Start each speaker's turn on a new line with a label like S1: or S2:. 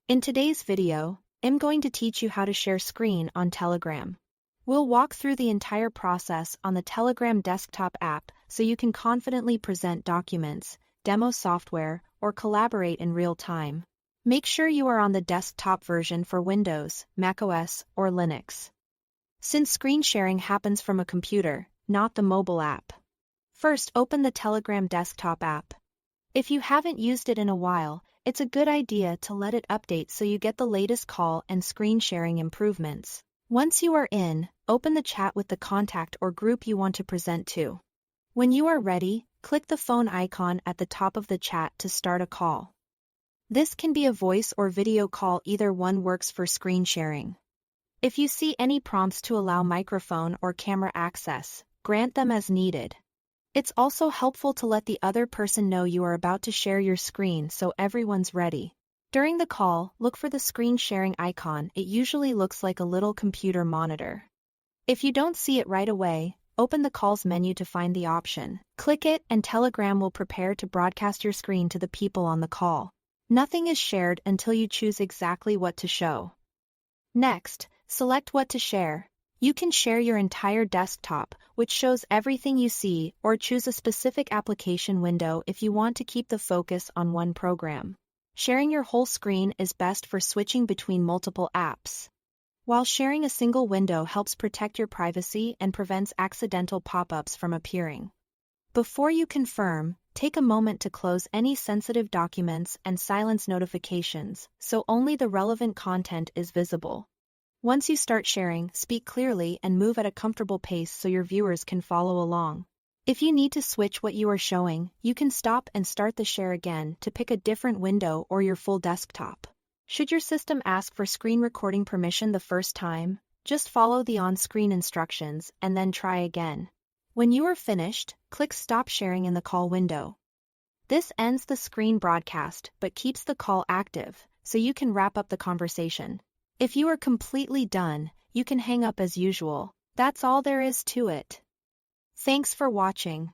S1: In today's video, I'm going to teach you how to share screen on Telegram. We'll walk through the entire process on the Telegram desktop app so you can confidently present documents, demo software, or collaborate in real time. Make sure you are on the desktop version for Windows, macOS, or Linux, since screen sharing happens from a computer, not the mobile app. First, open the Telegram desktop app. If you haven't used it in a while, it's a good idea to let it update so you get the latest call and screen sharing improvements. Once you are in, open the chat with the contact or group you want to present to. When you are ready, click the phone icon at the top of the chat to start a call. This can be a voice or video call, either one works for screen sharing. If you see any prompts to allow microphone or camera access, grant them as needed. It's also helpful to let the other person know you are about to share your screen so everyone's ready. During the call, look for the screen sharing icon. It usually looks like a little computer monitor. If you don't see it right away, open the Calls menu to find the option. Click it and Telegram will prepare to broadcast your screen to the people on the call. Nothing is shared until you choose exactly what to show. Next, select what to share. You can share your entire desktop, which shows everything you see, or choose a specific application window if you want to keep the focus on one program. Sharing your whole screen is best for switching between multiple apps, while sharing a single window helps protect your privacy and prevents accidental pop-ups from appearing. Before you confirm, take a moment to close any sensitive documents and silence notifications so only the relevant content is visible. Once you start sharing, speak clearly and move at a comfortable pace so your viewers can follow along. If you need to switch what you are showing, you can stop and start the share again to pick a different window or your full desktop. Should your system ask for screen recording permission the first time, just follow the on-screen instructions and then try again. When you are finished, click Stop Sharing in the call window. This ends the screen broadcast but keeps the call active, so you can wrap up the conversation. If you are completely done, you can hang up as usual. That's all there is to it. Thanks for watching.